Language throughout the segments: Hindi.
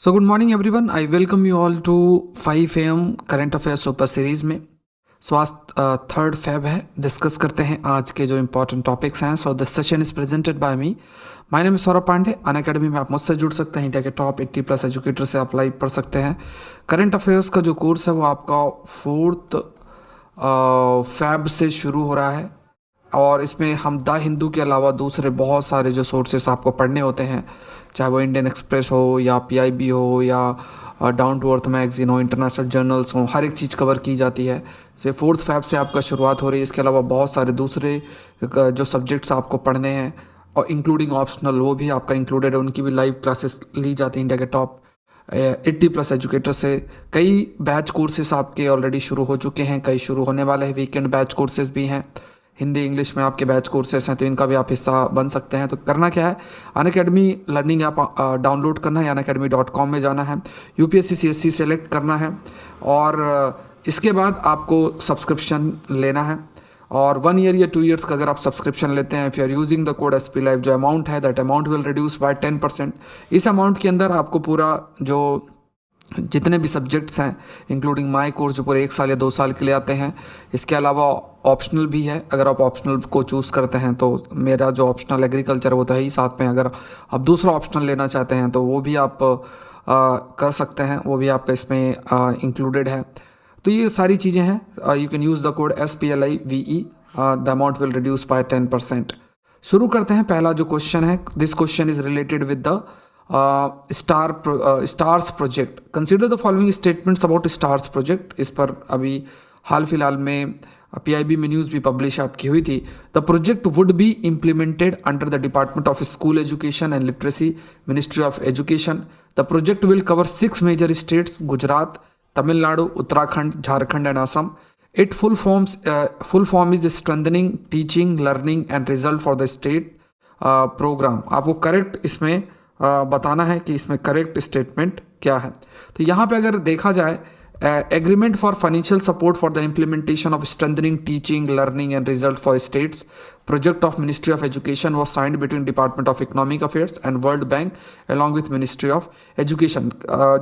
So good morning everyone, I welcome you all to 5 AM current affairs super series में। सो आज 3 Feb है। डिस्कस करते हैं आज के जो इंपॉर्टेंट टॉपिक्स हैं। So this session is presented by me. My name is Saurabh Pandey. Unacademy में आप मुझसे जुड़ सकते हैं। इंडिया के टॉप 80+ एजुकेटर से आप लाइव पढ़ सकते हैं। करंट अफेयर्स का जो कोर्स है वो आपका 4 Feb से शुरू हो रहा है और इसमें हम द हिंदू के अलावा दूसरे बहुत सारे जो सोर्सेस आपको पढ़ने होते हैं, चाहे वो इंडियन एक्सप्रेस हो या PIB हो या डाउन टू अर्थ मैगजीन हो, इंटरनेशनल जर्नल्स हो, हर एक चीज़ कवर की जाती है। तो 4 Feb से आपका शुरुआत हो रही है। इसके अलावा बहुत सारे दूसरे जो सब्जेक्ट्स आपको पढ़ने हैं और इंक्लूडिंग ऑप्शनल, वो भी आपका इंक्लूडेड है। उनकी भी लाइव क्लासेस ली जाती हैं इंडिया के टॉप 80+ एजुकेटर से। कई बैच कोर्सेस आपके ऑलरेडी शुरू हो चुके हैं, कई शुरू होने वाले हैं। वीकेंड बैच कोर्सेज भी हैं, हिंदी इंग्लिश में आपके बैच कोर्सेस हैं, तो इनका भी आप हिस्सा बन सकते हैं। तो करना क्या है, अनअकैडमी लर्निंग ऐप डाउनलोड करना है, unacademy.com में जाना है, UPSC CSC सेलेक्ट करना है और इसके बाद आपको सब्सक्रिप्शन लेना है। और 1 ईयर या 2 ईयर्स का अगर आप सब्सक्रिप्शन लेते हैं, if you are using the code SP Live, जो अमाउंट है that amount will reduce by 10%। इस अमाउंट के अंदर आपको पूरा जो जितने भी सब्जेक्ट्स हैं इंक्लूडिंग माई कोर्स जो पूरे 1 साल या 2 साल के लिए आते हैं, इसके अलावा ऑप्शनल भी है। अगर आप ऑप्शनल को चूज़ करते हैं तो मेरा जो ऑप्शनल एग्रीकल्चर वो तो है ही साथ में, अगर आप दूसरा ऑप्शनल लेना चाहते हैं तो वो भी आप कर सकते हैं, वो भी आपका इसमें इंक्लूडेड है। तो ये सारी चीज़ें हैं। You can use the code SPLIVE, the amount will reduce by 10%। शुरू करते हैं। पहला जो क्वेश्चन है, this question is related with the stars project. Consider the following statements about stars project. इस पर अभी हाल फिलहाल में PIB में न्यूज़ भी पब्लिश आपकी हुई थी। The project would be implemented under the department of school education and literacy, ministry of education. The project will cover 6 major states, Gujarat, Tamil Nadu, Uttarakhand, Jharkhand and Assam. It full form is strengthening teaching learning and result for the state program. आपको करेक्ट इसमें बताना है कि इसमें करेक्ट स्टेटमेंट क्या है। तो यहाँ पे अगर देखा जाए, agreement for financial support for the implementation of strengthening teaching learning and result for states project of ministry of education was signed between department of economic affairs and world bank along with ministry of education.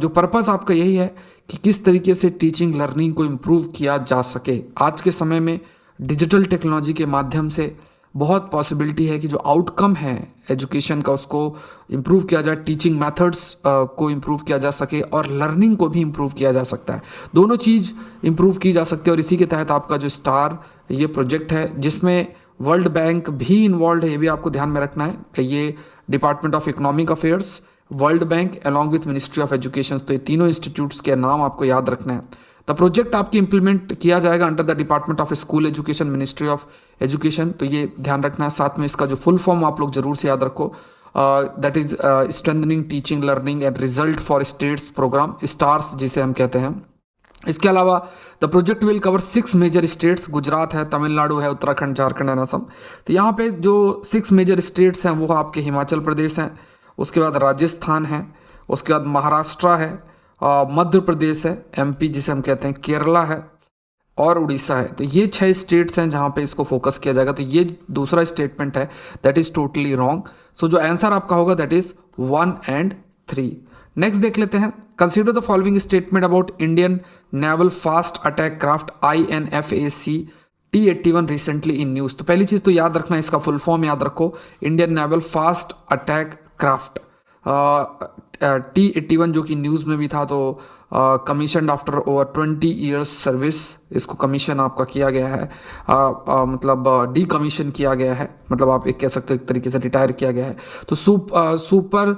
जो पर्पज़ आपका यही है कि किस तरीके से टीचिंग लर्निंग को इम्प्रूव किया जा सके। आज के समय में डिजिटल टेक्नोलॉजी के माध्यम से बहुत पॉसिबिलिटी है कि जो आउटकम है एजुकेशन का उसको इम्प्रूव किया जाए, टीचिंग मेथड्स को इम्प्रूव किया जा सके और लर्निंग को भी इम्प्रूव किया जा सकता है। दोनों चीज़ इम्प्रूव की जा सकती है और इसी के तहत आपका जो स्टार ये प्रोजेक्ट है जिसमें वर्ल्ड बैंक भी इन्वॉल्व है, ये भी आपको ध्यान में रखना है। ये department of economic affairs, world bank along with ministry of education, तो ये तीनों इंस्टीट्यूट्स के नाम आपको याद रखना है। द प्रोजेक्ट आपकी इंप्लीमेंट किया जाएगा under the department of school education, ministry of education, तो ये ध्यान रखना है। साथ में इसका जो फुल फॉर्म आप लोग जरूर से याद रखो, that is strengthening teaching learning and result for states program, STARS जिसे हम कहते हैं। इसके अलावा the project will cover 6 major states, Gujarat है, तमिलनाडु है, उत्तराखंड, झारखंड एंड असम। तो यहाँ पे जो 6 मेजर स्टेट्स हैं वो आपके हिमाचल प्रदेश हैं, उसके बाद राजस्थान है, उसके बाद महाराष्ट्र है, मध्य प्रदेश है, MP जिसे हम कहते हैं, केरला है और उड़ीसा है। तो ये 6 स्टेट्स हैं जहाँ पे इसको फोकस किया जाएगा। तो ये दूसरा स्टेटमेंट है दैट इज टोटली रॉन्ग। सो जो आंसर आपका होगा दैट इज 1 and 3। नेक्स्ट देख लेते हैं। Consider the following statement about Indian naval fast attack craft INFAC T81 recently in news. तो पहली चीज़ तो याद रखना, इसका फुल फॉर्म याद रखो, Indian naval fast attack craft T81 जो कि न्यूज़ में भी था। तो commission after over 20 years service, इसको कमीशन आपका किया गया है, मतलब डी कमीशन किया गया है, मतलब आप एक कह सकते हो एक तरीके से रिटायर किया गया है। तो super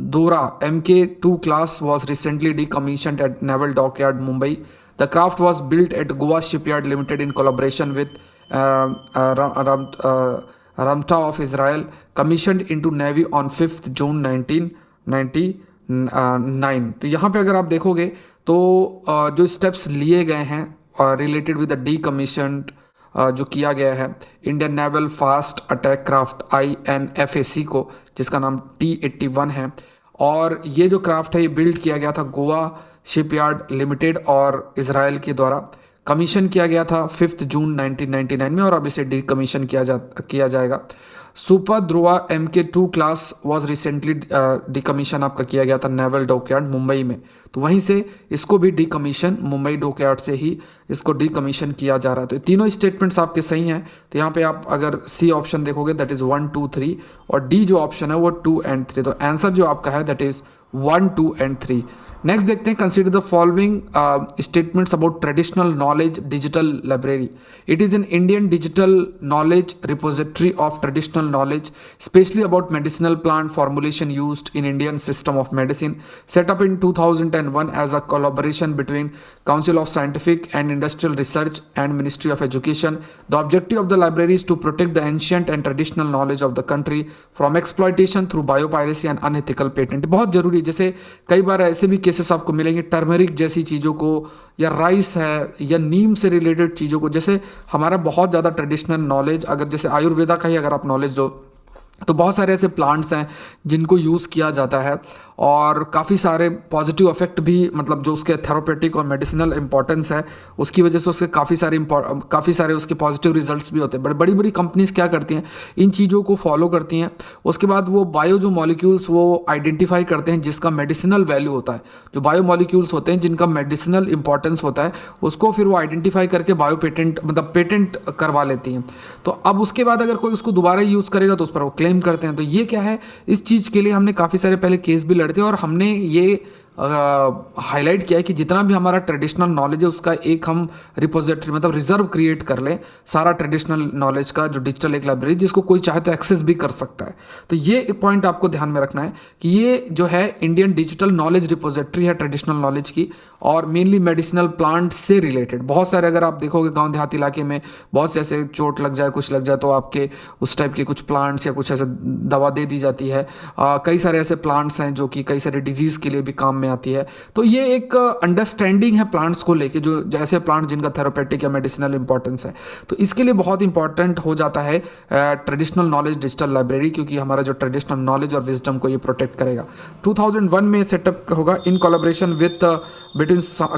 Dvora MK2 class was recently decommission at naval dockyard Mumbai. The craft was built at Goa shipyard limited in collaboration with Ramta of Israel, commissioned into Navy on 5th June 1999। तो यहाँ पे अगर आप देखोगे तो जो स्टेप्स लिए गए हैं related with the D commissioned जो किया गया है Indian naval fast attack craft INFAC को, जिसका नाम T81 है, और ये जो क्राफ्ट है ये बिल्ड किया गया था गोवा शिपयार्ड लिमिटेड और इसराइल के द्वारा। कमीशन किया गया था 5 जून 1999 में और अब इसे डीकमीशन किया जाएगा। Super Dhruva MK2 class was recently decommission आपका किया गया था नेवल डॉकयार्ड मुंबई में, तो वहीं से इसको भी डीकमीशन मुंबई डॉकयार्ड से ही इसको डीकमीशन किया जा रहा है। तो ये तीनों स्टेटमेंट्स आपके सही हैं। तो यहाँ पे आप अगर सी ऑप्शन देखोगे दैट इज 1, 2, 3 और डी जो ऑप्शन है वो 2 एंड 3। तो आंसर जो आपका है दैट इज 1, 2 एंड 3। नेक्स्ट देखते हैं, consider the following statements about traditional knowledge digital library. It is an Indian digital knowledge repository of traditional knowledge specially about medicinal plant formulation used in Indian system of medicine, set up in 2001 as a collaboration between council of scientific and industrial research and ministry of education. The objective of the library is to protect the ancient and traditional knowledge of the country from exploitation through biopiracy and unethical patent. बहुत जरूरी, जैसे कई बार ऐसे भी केसेस आपको मिलेंगे टर्मरिक जैसी चीज़ों को या राइस है या नीम से रिलेटेड चीज़ों को, जैसे हमारा बहुत ज़्यादा ट्रेडिशनल नॉलेज, अगर जैसे आयुर्वेदा का ही अगर आप नॉलेज लो तो बहुत सारे ऐसे प्लांट्स हैं जिनको यूज़ किया जाता है और काफ़ी सारे पॉजिटिव इफेक्ट भी, मतलब जो उसके थेरापेटिक और मेडिसिनल इंपॉर्टेंस है उसकी वजह से उसके काफ़ी सारे उसके पॉजिटिव रिजल्ट्स भी होते हैं। बड़ी बड़ी कंपनीज क्या करती हैं, इन चीज़ों को फॉलो करती हैं, उसके बाद वो बायो जो मॉलिक्यूल्स वो आइडेंटिफाई करते हैं जिसका मेडिसिनल वैल्यू होता है, जो बायो मॉलिक्यूल्स होते हैं जिनका मेडिसिनल इंपॉर्टेंस होता है उसको फिर वो आइडेंटिफाई करके बायो पेटेंट मतलब पेटेंट करवा लेती हैं। तो अब उसके बाद अगर कोई उसको दोबारा यूज़ करेगा तो उस पर वो क्लेम करते हैं। तो ये क्या है, इस चीज़ के लिए हमने काफ़ी सारे पहले केस भी लड़ते हैं और हमने ये हाईलाइट किया है कि जितना भी हमारा ट्रेडिशनल नॉलेज है उसका एक हम रिपोजिटरी मतलब रिजर्व क्रिएट कर लें, सारा ट्रेडिशनल नॉलेज का जो डिजिटल एक लाइब्रेरी जिसको कोई चाहे तो एक्सेस भी कर सकता है। तो ये एक पॉइंट आपको ध्यान में रखना है कि ये जो है इंडियन डिजिटल नॉलेज रिपोजिटरी है ट्रेडिशनल नॉलेज की और मेनली मेडिसिनल प्लांट से रिलेटेड। बहुत सारे अगर आप देखोगे गाँव देहात इलाके में बहुत से ऐसे चोट लग जाए कुछ लग जाए तो आपके उस टाइप के कुछ प्लांट्स या कुछ ऐसे दवा दे दी जाती है। कई सारे ऐसे प्लांट्स हैं जो कि कई सारे डिजीज़ के लिए भी काम में आती है। तो ये एक अंडरस्टैंडिंग है प्लांट्स को लेके, जो जैसे प्लांट जिनका थेरापेटिक या मेडिसिनल इंपॉर्टेंस है, तो इसके लिए बहुत इंपॉर्टेंट हो जाता है ट्रेडिशनल नॉलेज डिजिटल लाइब्रेरी, क्योंकि हमारा जो ट्रेडिशनल नॉलेज और विजडम को ये प्रोटेक्ट करेगा। 2001 में सेटअप होगा in collaboration with between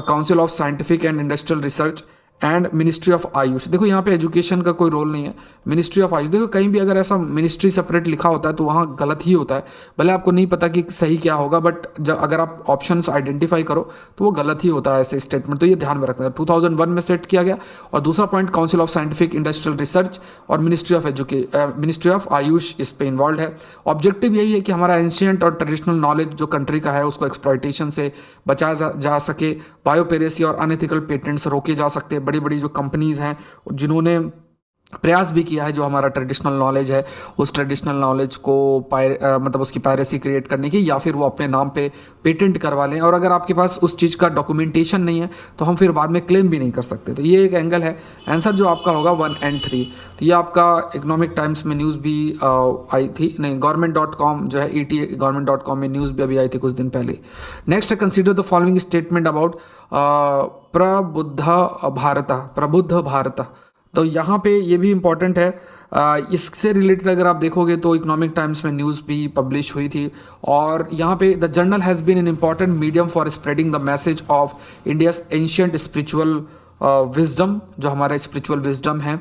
council of scientific and industrial research and ministry of Ayush. देखो यहाँ पे एजुकेशन का कोई रोल नहीं है, मिनिस्ट्री ऑफ आयुष। देखो कहीं भी अगर ऐसा मिनिस्ट्री सेपरेट लिखा होता है तो वहाँ गलत ही होता है, भले आपको नहीं पता कि सही क्या होगा, बट जब अगर आप ऑप्शंस आइडेंटिफाई करो तो वो गलत ही होता है ऐसे स्टेटमेंट। तो ये ध्यान में रखना है। 2001 में सेट किया गया। और दूसरा point, council of scientific industrial research और मिनिस्ट्री ऑफ आयुष इस पे इन्वॉल्व है। ऑब्जेक्टिव यही है कि हमारा एंशियंट और ट्रेडिशनल नॉलेज जो कंट्री का है उसको एक्सप्लॉयटेशन से बचाया जा सके, बायोपेरेसी और अनएथिकल पेटेंट्स रोके जा सकते हैं। बड़ी बड़ी जो कंपनीज हैं जिन्होंने प्रयास भी किया है जो हमारा ट्रेडिशनल नॉलेज है उस ट्रेडिशनल नॉलेज को मतलब उसकी पायरेसी क्रिएट करने की, या फिर वो अपने नाम पे पेटेंट करवा लें, और अगर आपके पास उस चीज़ का डॉक्यूमेंटेशन नहीं है तो हम फिर बाद में क्लेम भी नहीं कर सकते। तो ये एक एंगल है। आंसर जो आपका होगा 1 and 3। तो ये आपका इकोनॉमिक टाइम्स में न्यूज़ भी आई थी, नहीं गवर्नमेंट.com जो है ET गवर्नमेंट.com में न्यूज़ भी अभी आई थी कुछ दिन पहले। नेक्स्ट है, consider the following statement about प्रबुद्ध भारत। तो यहाँ पे ये भी इम्पॉर्टेंट है, इससे रिलेटेड अगर आप देखोगे तो इकोनॉमिक टाइम्स में न्यूज़ भी पब्लिश हुई थी और यहाँ पे the journal has been an important medium for spreading the message of India's ancient spiritual wisdom. जो हमारा स्पिरिचुअल विजडम है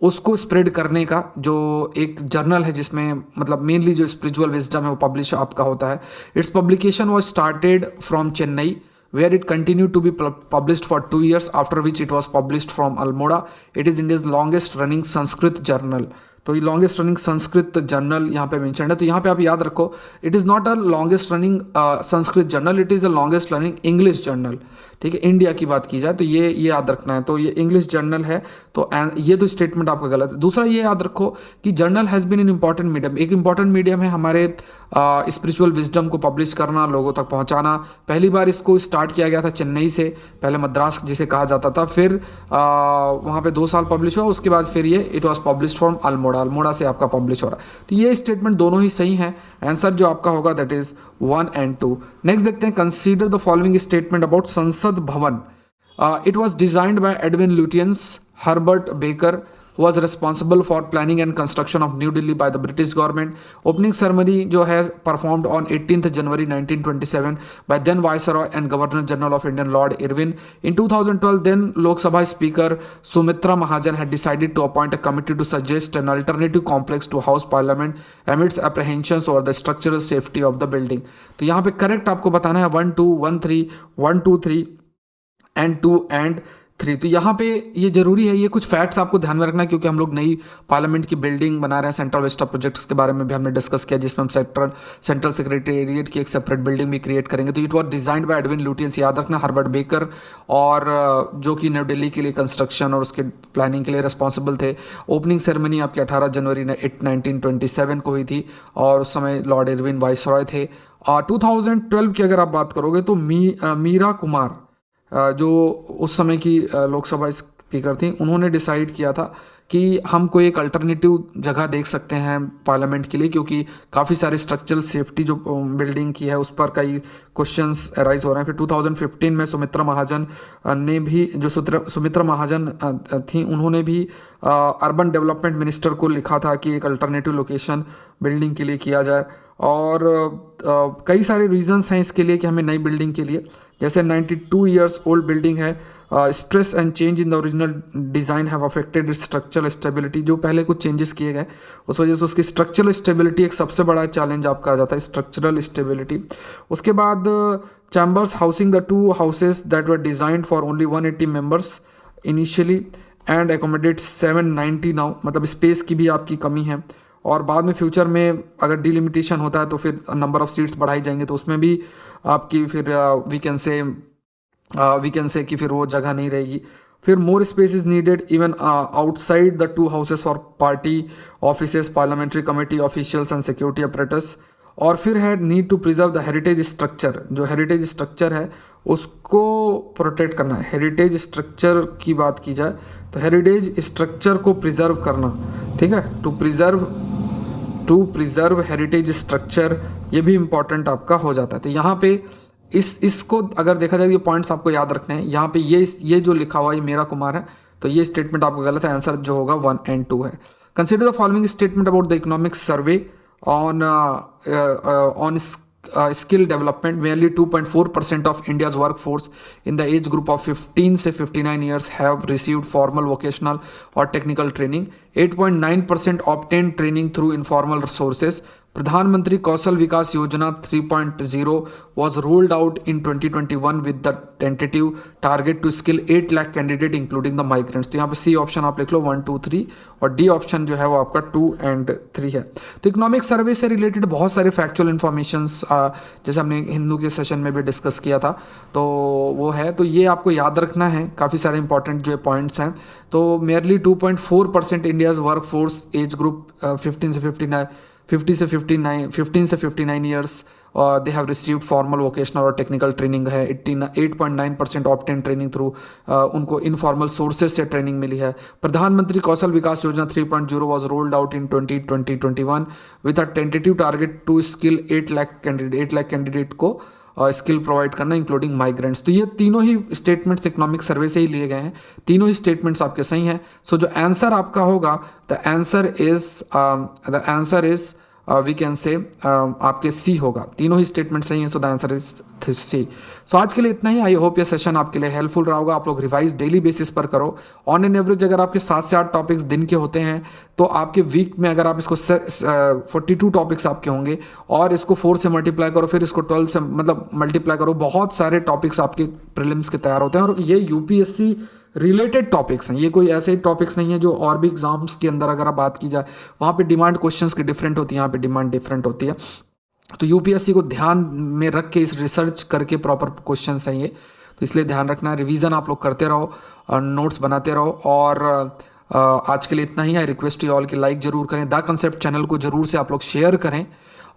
उसको स्प्रेड करने का जो एक जर्नल है जिसमें मतलब मेनली जो स्पिरिचुअल विजडम है वो पब्लिश आपका होता है। It's publication was started from Chennai where it continued to be published for 2 years, after which it was published from Almora. It is India's longest running Sanskrit journal. तो ये लॉन्गेस्ट रनिंग संस्कृत जर्नल यहाँ पे मेंशन है। तो यहाँ पे आप याद रखो, it is not a longest running Sanskrit journal, it is a longest running English journal. ठीक है, इंडिया की बात की जाए तो ये याद रखना है। तो ये इंग्लिश जर्नल है। तो ये तो स्टेटमेंट आपका गलत है। दूसरा ये याद रखो कि journal has been an important medium, एक इंपॉर्टेंट मीडियम है हमारे स्पिरिचुअल विजडम को पब्लिश करना, लोगों तक पहुँचाना। पहली बार इसको स्टार्ट किया गया था चेन्नई से, पहले मद्रास जिसे कहा जाता था, फिर वहाँ पे 2 साल पब्लिश हुआ, उसके बाद फिर ये it was publish from Almora से आपका पब्लिश हो रहा है। तो ये स्टेटमेंट दोनों ही सही हैं। आंसर जो आपका होगा दैट इज 1 and 2। नेक्स्ट देखते हैं, consider the following statement about संसद भवन। It was designed bye Edwin Lutyens, Herbert baker, was responsible for planning and construction of New Delhi by the British government. Opening ceremony जो है performed on 18th January 1927 by then Viceroy and Governor General of Indian Lord Irwin. In 2012, then Lok Sabha Speaker Sumitra Mahajan had decided to appoint a committee to suggest an alternative complex to House Parliament amidst apprehensions over the structural safety of the building. तो यहाँ पे करेक्ट आपको बताना है 1 2 1 3 1 2 3 एंड 2 एंड 3। तो यहाँ पे ये जरूरी है, ये कुछ फैक्ट्स आपको ध्यान में रखना है क्योंकि हम लोग नई पार्लियामेंट की बिल्डिंग बना रहे हैं। सेंट्रल विस्टा प्रोजेक्ट्स के बारे में भी हमने डिस्कस किया जिसमें हम सेंट्रल सेक्रेटेरिएट की एक सेपरेट बिल्डिंग भी क्रिएट करेंगे। तो it was designed bye Edwin Lutyens, याद रखना, हर्बर्ट बेकर, और जो कि न्यू दिल्ली के लिए कंस्ट्रक्शन और उसके प्लानिंग के लिए रिस्पॉन्सिबल थे। ओपनिंग सेरेमनी आपकी 18 जनवरी 1927 को हुई थी और उस समय लॉर्ड इरविन वाइसरॉय थे। 2012 की अगर आप बात करोगे तो मीरा कुमार जो उस समय की लोकसभा स्पीकर थी, उन्होंने डिसाइड किया था कि हम कोई एक अल्टरनेटिव जगह देख सकते हैं पार्लियामेंट के लिए क्योंकि काफ़ी सारे स्ट्रक्चरल सेफ्टी जो बिल्डिंग की है उस पर कई क्वेश्चंस अराइज हो रहे हैं। फिर 2015 में सुमित्रा महाजन ने भी, जो सुमित्रा महाजन थी, उन्होंने भी अर्बन डेवलपमेंट मिनिस्टर को लिखा था कि एक अल्टरनेटिव लोकेशन बिल्डिंग के लिए किया जाए। और कई सारे रीजंस हैं इसके लिए कि हमें नई बिल्डिंग के लिए, जैसे 92 ईयर्स ओल्ड बिल्डिंग है, stress and change in the original design have affected it's structural stability, जो पहले कुछ चेंजेस किए गए उस वजह से उसकी स्ट्रक्चरल स्टेबिलिटी एक सबसे बड़ा चैलेंज आपका आ जाता है, स्ट्रक्चरल स्टेबिलिटी। उसके बाद chambers housing the 2 houses that were designed for only 180 members initially and accommodate 790 now, मतलब स्पेस की भी आपकी कमी है। और बाद में फ्यूचर में अगर डिलिमिटेशन होता है तो फिर नंबर ऑफ सीट्स बढ़ाई जाएंगे तो उसमें भी आपकी फिर वी कैन से कि फिर वो जगह नहीं रहेगी। फिर more space is needed even outside the 2 houses for party offices, parliamentary committee officials and security apparatus. और फिर है need to preserve the heritage structure, जो हेरिटेज स्ट्रक्चर है उसको प्रोटेक्ट करना है। हेरिटेज स्ट्रक्चर की बात की जाए तो हेरिटेज स्ट्रक्चर को प्रिजर्व करना, ठीक है, टू प्रिजर्व हेरिटेज स्ट्रक्चर, ये भी इंपॉर्टेंट आपका हो जाता है। तो यहाँ पे इसको अगर देखा जाए, ये पॉइंट्स आपको याद रखने हैं। यहाँ पे ये जो लिखा हुआ है मेरा कुमार है, तो ये स्टेटमेंट आपको गलत है, आंसर जो होगा 1 और 2 है। Consider the following statement about the economic survey on skill development. Merely 2.4% of India's workforce in the age group of 15 से 59 years have received formal vocational or technical training. 8.9% obtained training through informal sources. प्रधानमंत्री Kaushal Vikas Yojana 3.0 was rolled out in 2021 with the tentative target to skill 8 lakh candidate including the migrants. तो यहाँ पे सी ऑप्शन आप लिख लो 1 2 3 और डी ऑप्शन जो है वो आपका 2 और 3 है। तो इकोनॉमिक सर्वे से रिलेटेड बहुत सारे फैक्चुअल इन्फॉर्मेशंस जैसे हमने हिंदू के सेशन में भी डिस्कस किया था तो वो है, तो ये आपको याद रखना है, काफ़ी सारे इंपॉर्टेंट जो पॉइंट्स हैं। तो merely 2.4% India's work force age group 15 से 59 years they have received formal vocational और टेक्निकल ट्रेनिंग है। 8.9% ऑप्टेन ट्रेनिंग थ्रू उनको इनफॉर्मल सोर्सेज से ट्रेनिंग मिली है। Pradhan Mantri Kaushal Vikas Yojana 3.0 was rolled out in 2021 with a tentative target to skill 8 lakh candidate को स्किल प्रोवाइड करना इंक्लूडिंग माइग्रेंट्स। तो ये तीनों ही स्टेटमेंट्स इकोनॉमिक सर्वे से ही लिए गए हैं, तीनों ही स्टेटमेंट्स आपके सही हैं। सो जो आंसर आपका होगा the answer is we can say आपके सी होगा, तीनों ही स्टेटमेंट सही हैं। So the answer is C. सो आज के लिए इतना ही। आई होप ये सेशन आपके लिए हेल्पफुल रहा होगा। आप लोग रिवाइज डेली बेसिस पर करो। ऑन एन एवरेज अगर आपके 7 से 8 टॉपिक्स दिन के होते हैं तो आपके वीक में अगर आप इसको 42 टॉपिक्स आपके होंगे और इसको 4 से मल्टीप्लाई करो, फिर इसको 12 से मतलब मल्टीप्लाई करो, बहुत सारे टॉपिक्स आपके प्रीलिम्स के तैयार होते हैं। और ये यूपीएससी रिलेटेड टॉपिक्स हैं, ये कोई ऐसे ही टॉपिक्स नहीं है जो और भी एग्जाम्स के अंदर अगर आप बात की जाए वहाँ पे डिमांड क्वेश्चंस की डिफरेंट होती है, यहाँ पे डिमांड डिफरेंट होती है। तो यूपीएससी को ध्यान में रख के इस रिसर्च करके प्रॉपर क्वेश्चंस हैं ये, तो इसलिए ध्यान रखना। रिवीजन आप लोग करते रहो, नोट्स बनाते रहो। और आज के लिए इतना ही। आई रिक्वेस्ट यू ऑल की लाइक जरूर करें, द कंसेप्ट चैनल को जरूर से आप लोग शेयर करें।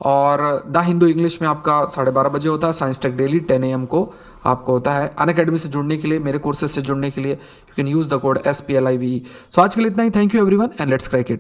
और द हिंदू इंग्लिश में आपका 12:30 बजे होता है, साइंस टेक डेली 10 AM को आपको होता है। अनअकैडमी से जुड़ने के लिए, मेरे कोर्सेज से जुड़ने के लिए you can use the code SPLIVE। सो आज के लिए इतना ही। Thank you everyone and let's crack it.